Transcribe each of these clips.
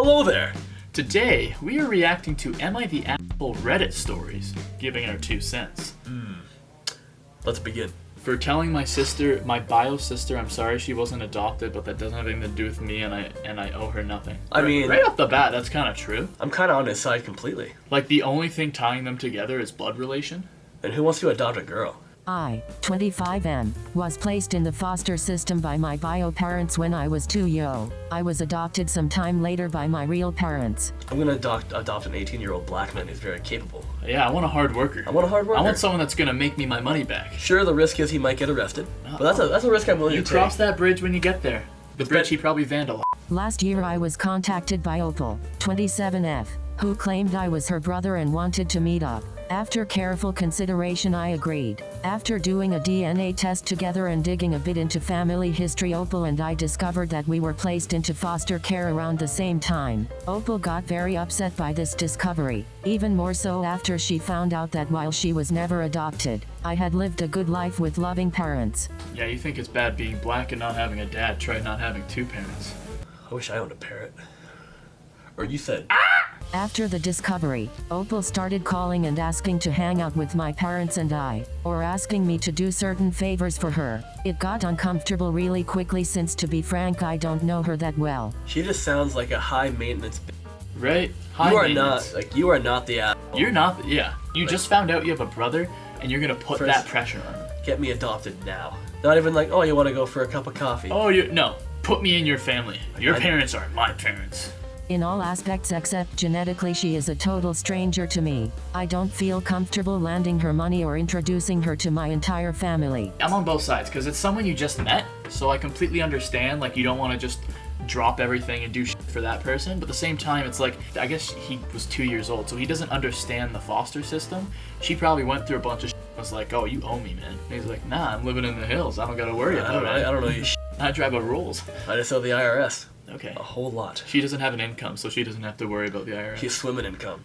Hello there! Today, we are reacting to Am I the Asshole Reddit stories, giving our 2 cents. Let's begin. For telling my sister, my bio sister, I'm sorry she wasn't adopted, but that doesn't have anything to do with me and I owe her nothing. I mean... Right off the bat, that's kind of true. I'm kind of on his side completely. Like, the only thing tying them together is blood relation? And who wants to adopt a girl? I, 25M, was placed in the foster system by my bio parents when I was 2 years old. I was adopted some time later by my real parents. I'm gonna adopt an 18-year-old black man who's very capable. Yeah, I want a hard worker. I want a hard worker. I want someone that's gonna make me my money back. Sure, the risk is he might get arrested, but that's a risk I'm willing to take. You cross that bridge when you get there. The bridge he probably vandalized. Last year I was contacted by Opal, 27F, who claimed I was her brother and wanted to meet up. After careful consideration I agreed. After doing a DNA test together and digging a bit into family history, Opal and I discovered that we were placed into foster care around the same time. Opal got very upset by this discovery, even more so after she found out that while she was never adopted, I had lived a good life with loving parents. Yeah, you think it's bad being black and not having a dad, try not having 2 parents. I wish I owned a parrot. Or you said... After the discovery, Opal started calling and asking to hang out with my parents and I, or asking me to do certain favors for her. It got uncomfortable really quickly since, to be frank, I don't know her that well. She just sounds like a high-maintenance Right? You are not the asshole. You're not, yeah. You just found out you have a brother, and you're gonna put that pressure on him. Get me adopted now. Not even like, oh, you want to go for a cup of coffee. Oh, no. Put me in your family. Your parents are my parents. In all aspects except genetically, she is a total stranger to me. I don't feel comfortable landing her money or introducing her to my entire family. I'm on both sides, because it's someone you just met, so I completely understand, like, you don't want to just drop everything and do shit for that person, but at the same time, it's like, I guess he was 2 years old, so he doesn't understand the foster system. She probably went through a bunch of shit and was like, oh, you owe me, man. And he's like, nah, I'm living in the hills. I don't gotta worry about it. I don't know you shit. I drive a Rolls. I just owe the IRS. Okay. A whole lot. She doesn't have an income, so she doesn't have to worry about the IRS. She's swimming income.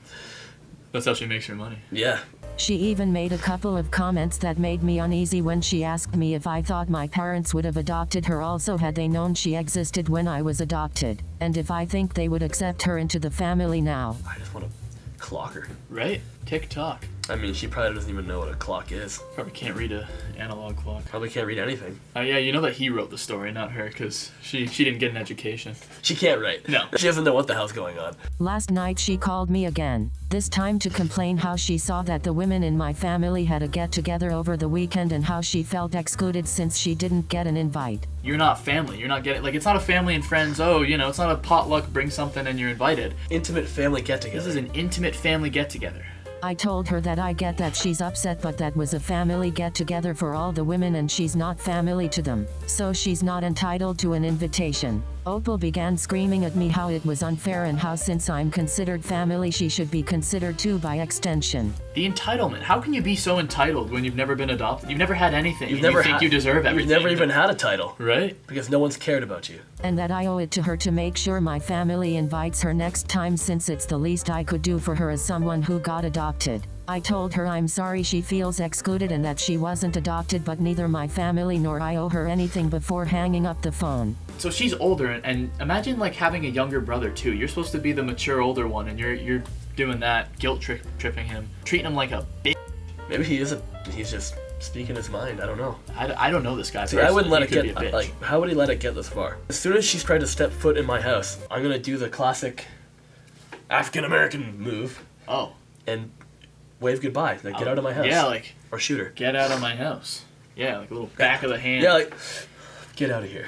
That's how she makes her money. Yeah. She even made a couple of comments that made me uneasy when she asked me if I thought my parents would have adopted her also had they known she existed when I was adopted, and if I think they would accept her into the family now. I just want to clock her. Right? Tick-tock. I mean, she probably doesn't even know what a clock is. Probably can't read an analog clock. Probably can't read anything. Yeah, you know that he wrote the story, not her, because she didn't get an education. She can't write. No. She doesn't know what the hell's going on. Last night she called me again, this time to complain how she saw that the women in my family had a get-together over the weekend and how she felt excluded since she didn't get an invite. You're not family. You're not getting, like, it's not a family and friends, it's not a potluck, bring something and you're invited. Intimate family get-together. This is an intimate family get-together. I told her that I get that she's upset, but that was a family get-together for all the women and she's not family to them, so she's not entitled to an invitation. Opal began screaming at me how it was unfair and how since I'm considered family she should be considered too by extension. The entitlement. How can you be so entitled when you've never been adopted? You've never had anything. You think you deserve everything. You've never even had a title. Right? Because no one's cared about you. And that I owe it to her to make sure my family invites her next time since it's the least I could do for her as someone who got adopted. I told her I'm sorry she feels excluded and that she wasn't adopted, but neither my family nor I owe her anything before hanging up the phone. So she's older, and imagine like having a younger brother too. You're supposed to be the mature older one, and you're doing that, tripping him, treating him like a bitch. Maybe he's just speaking his mind. I don't know. I don't know this guy. See, I wouldn't let it get like. How would he let it get this far? As soon as she's tried to step foot in my house, I'm gonna do the classic African American move. Oh. And wave goodbye. Like, get out of my house. Yeah, like. Or shoot her. Get out of my house. Yeah, like a little back of the hand. Yeah, like, get out of here.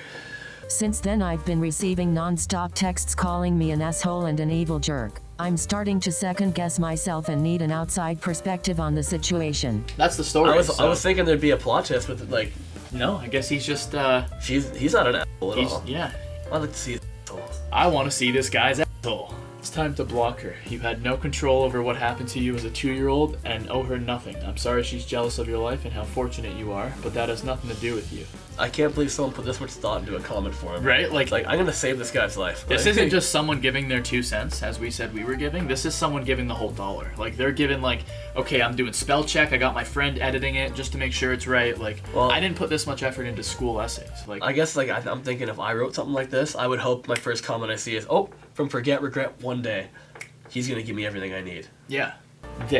Since then I've been receiving non-stop texts calling me an asshole and an evil jerk. I'm starting to second guess myself and need an outside perspective on the situation. That's the story. I was thinking there'd be a plot twist with it, like. No, I guess he's just he's not an asshole at all. Yeah. I'd like to see his asshole. I want to see this guy's asshole. It's time to block her. You had no control over what happened to you as a 2-year-old and owe her nothing. I'm sorry she's jealous of your life and how fortunate you are, but that has nothing to do with you. I can't believe someone put this much thought into a comment for him. Right? Like I'm gonna save this guy's life. This isn't just someone giving their 2 cents, as we said we were giving. This is someone giving the whole dollar. Like, they're giving, like, okay, I'm doing spell check. I got my friend editing it just to make sure it's right. Like, well, I didn't put this much effort into school essays. Like, I guess, like, I'm thinking if I wrote something like this, I would hope my first comment I see is, oh, from forget, regret one day, he's gonna give me everything I need. Yeah.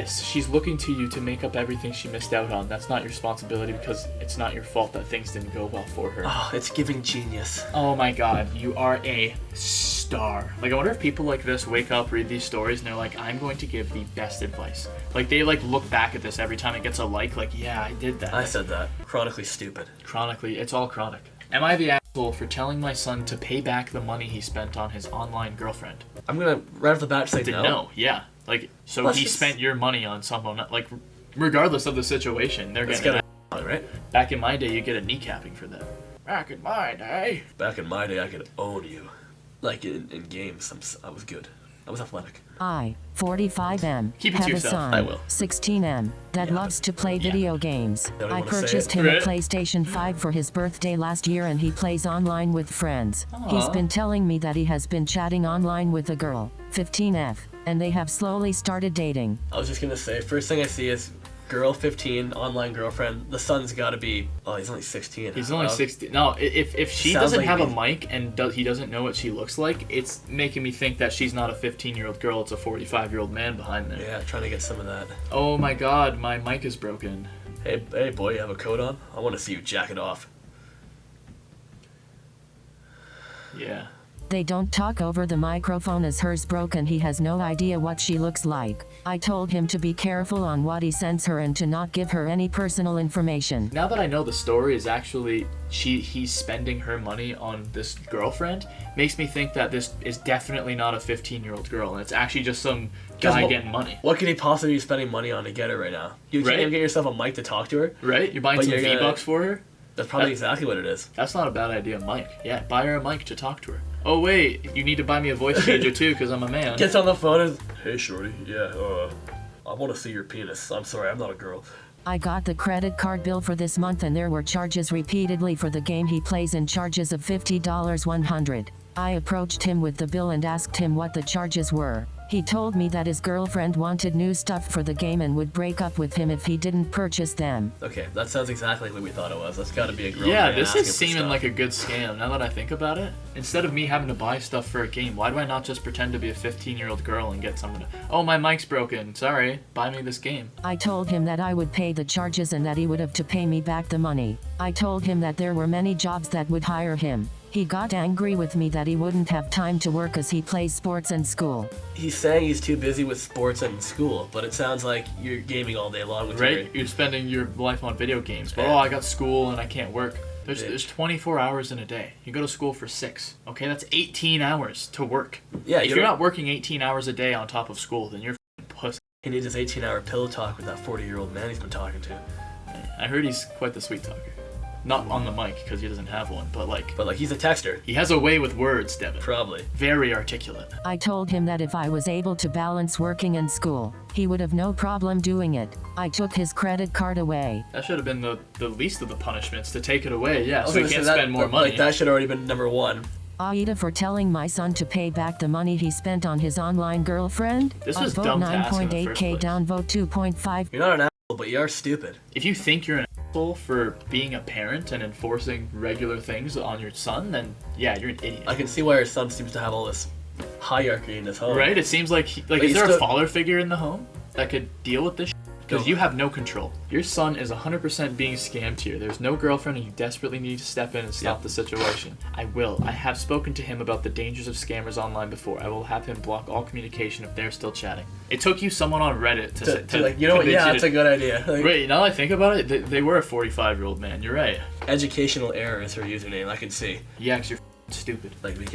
She's looking to you to make up everything she missed out on. That's not your responsibility because it's not your fault that things didn't go well for her. Oh, it's giving genius. Oh my god, you are a star. Like, I wonder if people like this wake up, read these stories, and they're like, I'm going to give the best advice. Like, they like look back at this every time it gets a like, yeah, I did that. I said that. Chronically stupid. Chronically, it's all chronic. Am I the asshole for telling my son to pay back the money he spent on his online girlfriend? I'm gonna right off the bat say no. No, yeah. Like, so he spent your money on someone, like, regardless of the situation, they're getting right? Back in my day, you get a kneecapping for that. Back in my day, I could own you. Like, in games, I was good. I was athletic. 45M. Keep it have to a yourself. son, I will. 16M, that loves to play video games. Don't I wanna say purchased it. him a PlayStation 5 for his birthday last year and he plays online with friends. He's been telling me that he has been chatting online with a girl, 15F, and they have slowly started dating. I was just gonna say, first thing I see is girl 15, online girlfriend. The son's gotta be, he's only 16. He's only 16. No, if she Sounds doesn't like have a me. mic and he doesn't know what she looks like, it's making me think that she's not a 15-year-old girl, it's a 45-year-old man behind there. Yeah, trying to get some of that. Oh my god, my mic is broken. Hey boy, you have a coat on? I want to see you jack it off. Yeah. They don't talk over the microphone as hers broke and he has no idea what she looks like. I told him to be careful on what he sends her and to not give her any personal information. Now that I know the story is actually he's spending her money on this girlfriend, makes me think that this is definitely not a 15-year-old girl and it's actually just some guy getting money. What could he possibly be spending money on to get her right now? You can't even get yourself a mic to talk to her? Right? You're buying some V-Bucks for her? That's probably exactly what it is. That's not a bad idea, Mike. Yeah, buy her a mic to talk to her. Oh wait, you need to buy me a voice changer too, because I'm a man. Gets on the phone and, hey shorty, I want to see your penis. I'm sorry, I'm not a girl. I got the credit card bill for this month and there were charges repeatedly for the game he plays and charges of $50 $100. I approached him with the bill and asked him what the charges were. He told me that his girlfriend wanted new stuff for the game and would break up with him if he didn't purchase them. Okay, that sounds exactly what we thought it was. That's gotta be a girl. Yeah, this is seeming like a good scam now that I think about it. Instead of me having to buy stuff for a game, why do I not just pretend to be a 15-year-old girl and get someone to, oh, my mic's broken, sorry, buy me this game. I told him that I would pay the charges and that he would have to pay me back the money. I told him that there were many jobs that would hire him. He got angry with me that he wouldn't have time to work as he plays sports and school. He's saying he's too busy with sports and school, but it sounds like you're gaming all day long with right? You're spending your life on video games. But, I got school and I can't work. There's 24 hours in a day. You go to school for 6. Okay, that's 18 hours to work. Yeah, if you're not working 18 hours a day on top of school, then you're f***ing pussy. He needs his 18-hour pillow talk with that 40-year-old man he's been talking to. I heard he's quite the sweet talker. Not on the mic, because he doesn't have one, but he's a texter. He has a way with words, Devin. Probably. Very articulate. I told him that if I was able to balance working and school, he would have no problem doing it. I took his credit card away. That should have been the least of the punishments, to take it away, yeah, so he can't spend more money. That should have already been number 1. AITA for telling my son to pay back the money he spent on his online girlfriend. This was vote dumb to ask in the 9.8K first place. down, vote 2.5. You're not an asshole, but you are stupid. If you think you're an asshole for being a parent and enforcing regular things on your son, then yeah, you're an idiot. I can see why your son seems to have all this hierarchy in his home. Right? It seems like is there a father figure in the home that could deal with this? Because you have no control. Your son is 100% being scammed here. There's no girlfriend and you desperately need to step in and stop the situation. I will. I have spoken to him about the dangers of scammers online before. I will have him block all communication if they're still chatting. It took you someone on Reddit to like, you know what, yeah, that's a good idea. Right, now that I think about it, they were a 45-year-old man. You're right. Educational error is her username, I can see. Yeah, because you're stupid. Like, we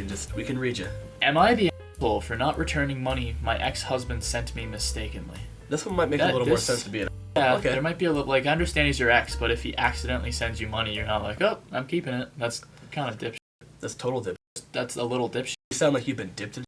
can read you. Am I the asshole for not returning money my ex-husband sent me mistakenly? This one might make a little more sense to be an Yeah, okay. There might be a little, I understand he's your ex, but if he accidentally sends you money, you're not like, oh, I'm keeping it. That's kind of dipshit. That's total dipshit. That's a little dipshit. You sound like you've been dipped in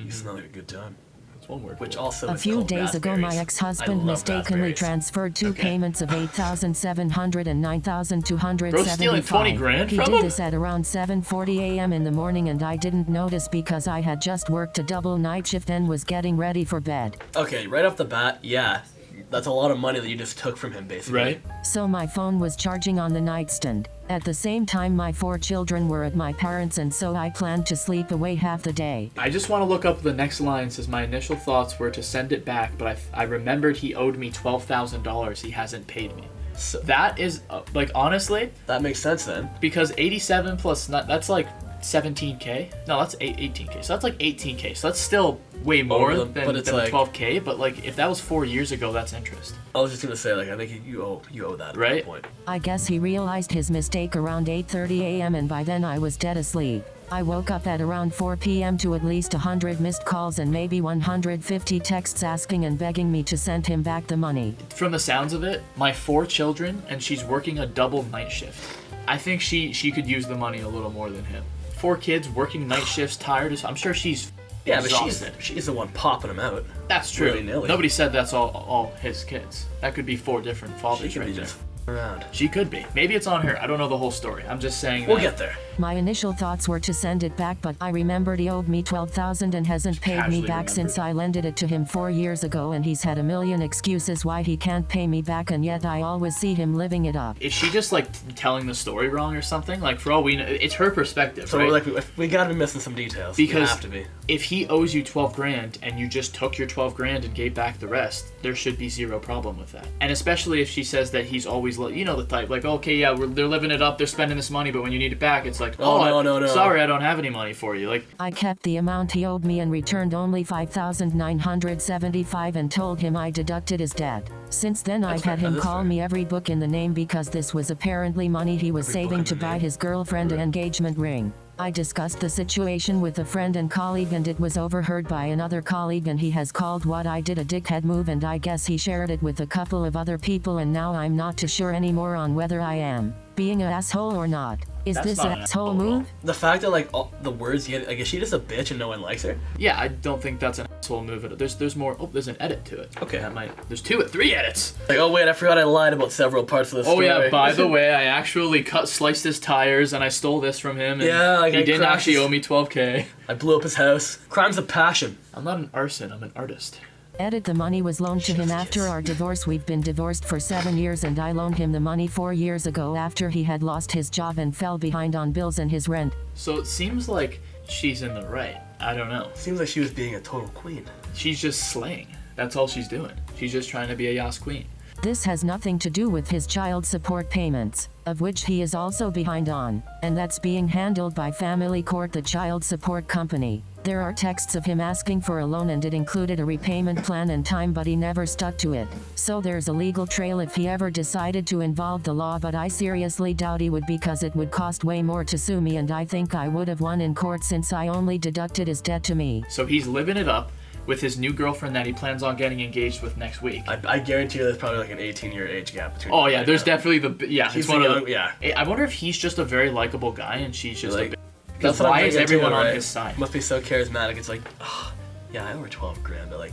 You smell like a good time. That's one word. Which also a few days ago, my ex-husband mistakenly transferred 2 payments of $8,700 and $9,275. Bro, stealing 20 grand he from did him? this at around 7:40 a.m. in the morning, and I didn't notice because I had just worked a double night shift and was getting ready for bed. Okay, right off the bat, yeah. that's a lot of money that you just took from him, basically. Right? So my phone was charging on the nightstand. At the same time, my 4 children were at my parents', and so I planned to sleep away half the day. I just want to look up the next line. It says, my initial thoughts were to send it back, but I remembered he owed me $12,000 he hasn't paid me. So, That is, like, honestly, that makes sense then. because 87 plus, that's like 17K? No, that's 18K. So that's like 18K. So that's still way more Over than, but it's than like- 12K. But like, if that was 4 years ago, that's interest. I was just gonna say, like, I think you owe that at Right? that point. I guess he realized his mistake around 8:30 a.m. and by then I was dead asleep. I woke up at around 4 p.m. to at least 100 missed calls and maybe 150 texts asking and begging me to send him back the money. From the sounds of it, my 4 children, and she's working a double night shift. I think she could use the money a little more than him. 4 kids working night shifts, tired. I'm sure she's Yeah, but exhausted. she's the one popping him out. That's true. willy-nilly. Nobody said that's all his kids. That could be 4 different She fathers could right be there. just around. She could be. Maybe it's on her. I don't know the whole story. I'm just saying We'll that. get there. My initial thoughts were to send it back, but I remembered he owed me $12,000 and hasn't paid me Casually back since I remembered. lended it to him 4 years ago, and he's had a million excuses why he can't pay me back, and yet I always see him living it up. Is she just like telling the story wrong or something? Like, for all we know, it's her perspective, So right? we're like, we gotta be missing some details. We Because have to be. if he owes you 12 grand and you just took your 12 grand and gave back the rest, there should be zero problem with that. And especially if she says that he's always, you know, the type, like, okay, yeah, they're living it up, they're spending this money, but when you need it back, it's like, Oh, no. sorry, I don't have any money for you. Like, I kept the amount he owed me and returned only $5,975 and told him I deducted his debt. Since then I've had him That's call fair. me every book in the name because this was apparently money he was Every book saving in to the buy name. his girlfriend an engagement ring. I discussed the situation with a friend and colleague and it was overheard by another colleague, and he has called what I did a dickhead move, and I guess he shared it with a couple of other people, and now I'm not too sure anymore on whether I am being an asshole or not. Is That's this not an an asshole asshole at all. move? The fact that, like, all the words you get, like, is she just a bitch and no one likes her? yeah, I don't think that's an asshole move. There's more. Oh, there's an edit to it. Okay. There's 3 edits. Like, oh wait, I forgot I lied about several parts of this Oh story. yeah, by the way, I actually sliced his tires and I stole this from him. And Yeah, like, he I didn't crashed actually his- owe me 12K. I blew up his house. Crime's a passion. I'm not an arson. I'm an artist. Edit. The money was loaned to him after our divorce. We've been divorced for 7 years and I loaned him the money 4 years ago after he had lost his job and fell behind on bills and his rent. So it seems like she's in the right. I don't know. Seems like she was being a total queen. She's just slaying. That's all she's doing. She's just trying to be a Yas queen. This has nothing to do with his child support payments, of which he is also behind on, and that's being handled by Family Court, the child support company. There are texts of him asking for a loan and it included a repayment plan and time, but he never stuck to it. So there's a legal trail if he ever decided to involve the law, but I seriously doubt he would because it would cost way more to sue me, and I think I would have won in court since I only deducted his debt to me. So he's living it up with his new girlfriend that he plans on getting engaged with next week. I guarantee you there's probably like an 18-year age gap between Oh them yeah, right there's now. definitely He's it's one the of young- the, yeah. I wonder if he's just a very likable guy and she's just Like, a. Because That's what I'm why is thinking too, everyone on right? his side? Must be so charismatic. It's like, oh, yeah, I owe her 12 grand, but like,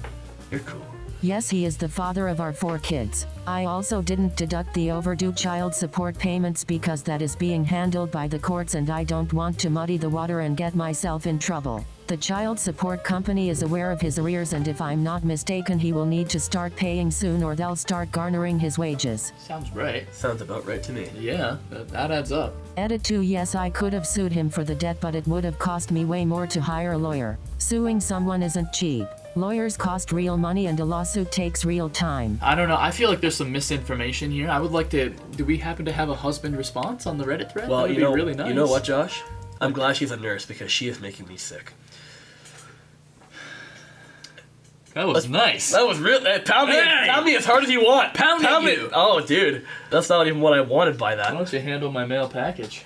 you're cool. Yes, he is the father of our 4 kids. I also didn't deduct the overdue child support payments because that is being handled by the courts and I don't want to muddy the water and get myself in trouble. The child support company is aware of his arrears, and if I'm not mistaken he will need to start paying soon or they'll start garnering his wages. Sounds right. Sounds about right to me. Yeah, that adds up. Edit 2. Yes, I could have sued him for the debt, but it would have cost me way more to hire a lawyer. Suing someone isn't cheap. Lawyers cost real money and a lawsuit takes real time. I don't know. I feel like there's some misinformation here. I would like to. Do we happen to have a husband response on the Reddit thread? Well, that would you know, be really nice. you know what, Josh? I'm glad she's a nurse because she is making me sick. That was nice. That was real. Pound me, Hey! pound me as hard as you want. Pound at me. you. Oh, dude, that's not even what I wanted by Why that. don't you handle my mail package?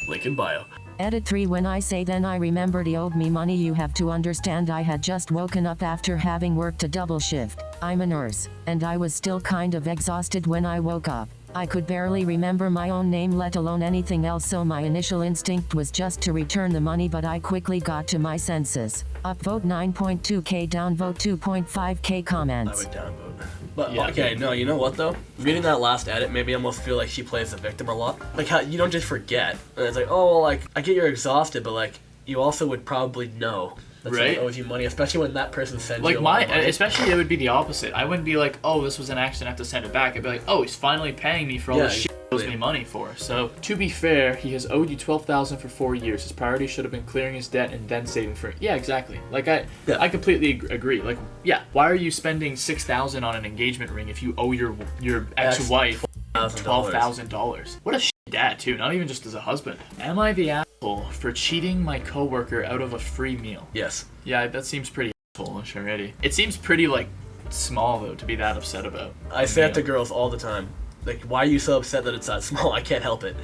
Link in bio. Edit 3. When I say then I remembered he owed me money, you have to understand I had just woken up after having worked a double shift. I'm a nurse, and I was still kind of exhausted when I woke up. I could barely remember my own name, let alone anything else, so my initial instinct was just to return the money, but I quickly got to my senses. Upvote 9.2k, downvote 2.5k I comments. would downvote. But Yeah. okay, no, you know what though? Reading that last edit made me almost feel like she plays the victim a lot. Like how you don't just forget. And it's like, oh, well, like I get you're exhausted, but like you also would probably know that Right? someone owes you money, especially when that person sends Like you a lot of money. especially it would be the opposite. I wouldn't be like, oh, this was an accident, I have to send it back. I'd be like, oh, he's finally paying me for all this shit he owes me money for. So, to be fair, he has owed you $12,000 for 4 years. His priority should have been clearing his debt and then saving for it. Yeah, exactly. Like, I completely agree. Like, yeah, why are you spending $6,000 on an engagement ring if you owe your ex-wife $12,000? What a shit dad, too. Not even just as a husband. Am I the asshole for cheating my coworker out of a free meal? Yes. Yeah, that seems pretty asshole-ish already. It seems pretty, like, small, though, to be that upset about. I say it to girls all the time. Like, why are you so upset that it's that small? I can't help it.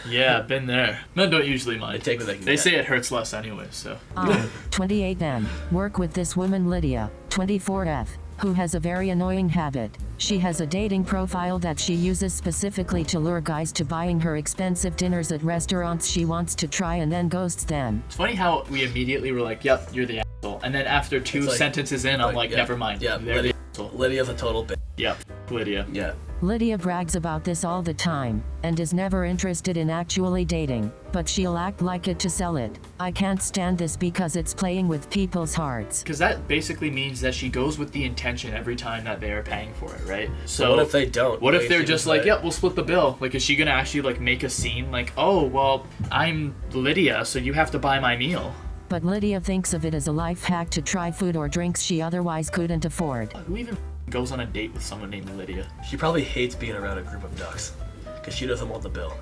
Yeah, been there. Men don't usually mind. They take what they can They get. say it hurts less anyway, so. 28M. Work with this woman Lydia, 24F, who has a very annoying habit. She has a dating profile that she uses specifically to lure guys to buying her expensive dinners at restaurants she wants to try and then ghosts them. It's funny how we immediately were like, yep, you're the asshole. And then after two sentences in, I'm like, never mind. Yeah, They're the asshole. Lydia's a total bitch. Yep, Lydia. Yeah. Lydia brags about this all the time, and is never interested in actually dating, but she'll act like it to sell it. I can't stand this because it's playing with people's hearts. Because that basically means that she goes with the intention every time that they are paying for it, right? So what if they don't? What if they're just like, yep, we'll split the bill? Like, is she gonna actually like make a scene like, oh, well, I'm Lydia, so you have to buy my meal? But Lydia thinks of it as a life hack to try food or drinks she otherwise couldn't afford. Who even goes on a date with someone named Lydia? She probably hates being around a group of ducks, because she doesn't want the bill.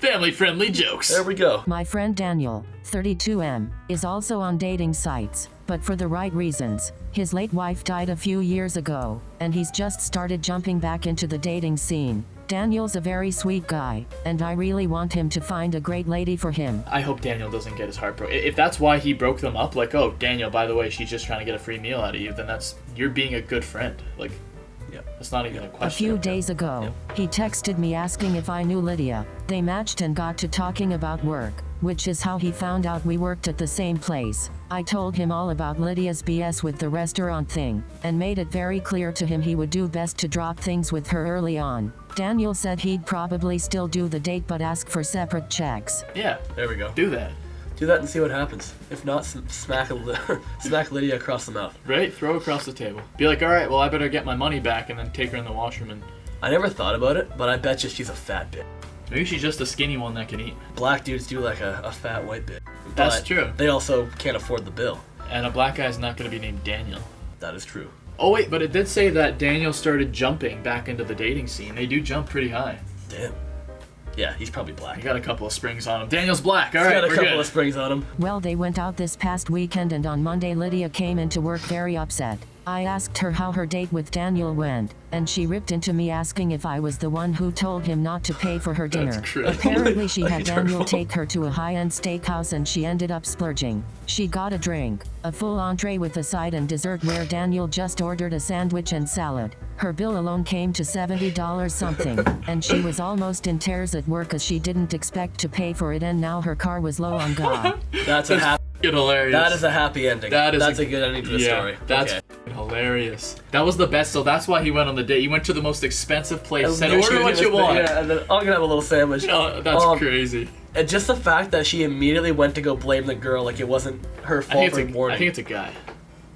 Family-friendly jokes. There we go. My friend Daniel, 32M, is also on dating sites, but for the right reasons. His late wife died a few years ago, and he's just started jumping back into the dating scene. Daniel's a very sweet guy, and I really want him to find a great lady for him. I hope Daniel doesn't get his heart broken. If that's why he broke them up, like, oh, Daniel, by the way, she's just trying to get a free meal out of you, then you're being a good friend. Like, that's not even a question. A few days ago, he texted me asking if I knew Lydia. They matched and got to talking about work, which is how he found out we worked at the same place. I told him all about Lydia's BS with the restaurant thing, and made it very clear to him he would do best to drop things with her early on. Daniel said he'd probably still do the date but ask for separate checks. Yeah, there we go. Do that. Do that and see what happens. If not, smack Lydia across the mouth. Right? Throw across the table. Be like, all right, well, I better get my money back, and then take her in the washroom and... I never thought about it, but I bet you she's a fat bitch. Maybe she's just a skinny one that can eat. Black dudes do like a fat white bitch. That's true. They also can't afford the bill. And a black guy's not going to be named Daniel. That is true. Oh, wait, but it did say that Daniel started jumping back into the dating scene. They do jump pretty high. Damn. Yeah, he's probably black. He got a couple of springs on him. Daniel's black. All right, got a we're couple good. of springs on him. Well, they went out this past weekend, and on Monday Lydia came into work very upset. I asked her how her date with Daniel went, and she ripped into me asking if I was the one who told him not to pay for her dinner. Apparently she had Daniel take her to a high-end steakhouse and she ended up splurging. She got a drink, a full entree with a side and dessert where Daniel just ordered a sandwich and salad. Her bill alone came to $70 something, and she was almost in tears at work as she didn't expect to pay for it, and now her car was low on gas. That's a happy. Hilarious. That is a happy ending. That's a good ending to the story. That's hilarious. That was the best. So that's why he went on the date. He went to the most expensive place. Said, order what you want. Yeah, and then I'm gonna have a little sandwich. No, that's crazy. And just the fact that she immediately went to go blame the girl like it wasn't her fault for warning. I think it's a guy.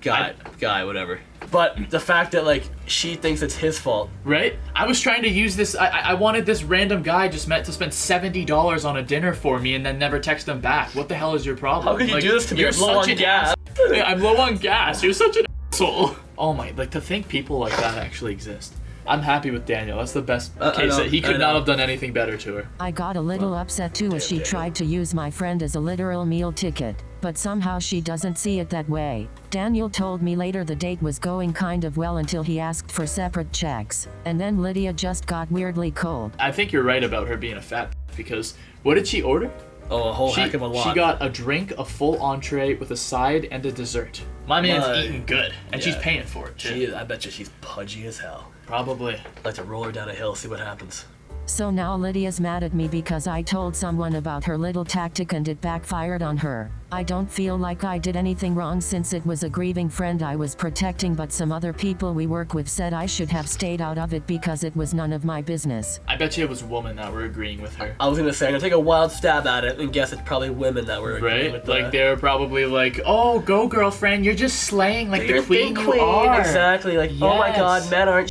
Guy, whatever. But the fact that like she thinks it's his fault. Right? I was trying to use this. I wanted this random guy just meant to spend $70 on a dinner for me and then never text him back. What the hell is your problem? How could you do this to me? You're I'm low on gas. Yeah, I'm low on gas. You're such an asshole. Oh my! Like to think people like that actually exist. I'm happy with Daniel. That's the best case. He could not have done anything better to her. I got a little upset too as she tried to use my friend as a literal meal ticket, but somehow she doesn't see it that way. Daniel told me later the date was going kind of well until he asked for separate checks, and then Lydia just got weirdly cold. I think you're right about her being a fat because what did she order? Oh, a whole heck of a lot. She got a drink, a full entree with a side and a dessert. My man's eating good, and she's paying for it too. I bet you she's pudgy as hell. Probably. Like to roll her down a hill, see what happens. So now Lydia's mad at me because I told someone about her little tactic and it backfired on her. I don't feel like I did anything wrong since it was a grieving friend I was protecting, but some other people we work with said I should have stayed out of it because it was none of my business. I bet you it was women that were agreeing with her. I was gonna say, I'm gonna take a wild stab at it and guess it's probably women that were agreeing Right? with Like that. they were probably like, "Oh, go girlfriend, you're just slaying like You're the queen you queen, are." exactly. Like, oh my Yes. god, men aren't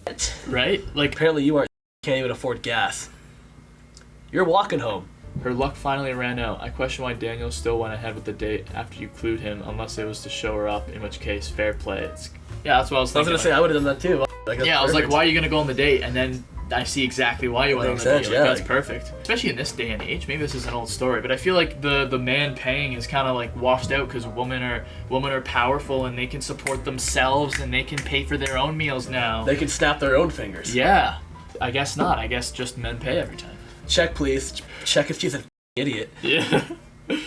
shit. Right? Like Apparently you aren't can't even afford gas. You're walking home. her luck finally ran out. I question why Daniel still went ahead with the date after you clued him, unless it was to show her up, in which case, fair play. Yeah, that's what I was I was thinking. gonna say I would have done that too. Like, that's Yeah, I was like, perfect. why are you gonna go on the date? And then I see exactly why you went on the Makes date. sense, Like, yeah. that's perfect. Especially in this day and age. Maybe this is an old story, but I feel like the man paying is kind of like washed out because women are powerful and they can support themselves and they can pay for their own meals now. They can snap their own fingers. Yeah, I guess not. I guess just men pay every time. Check, please. Check if she's an idiot. Yeah,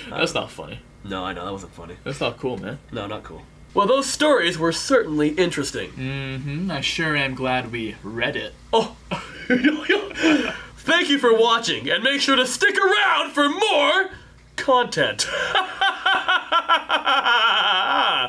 that's not funny. No, I know that wasn't funny. That's not cool, man. No, not cool. Well, those stories were certainly interesting. Mm-hmm. I sure am glad we read it. Oh, thank you for watching, and make sure to stick around for more content.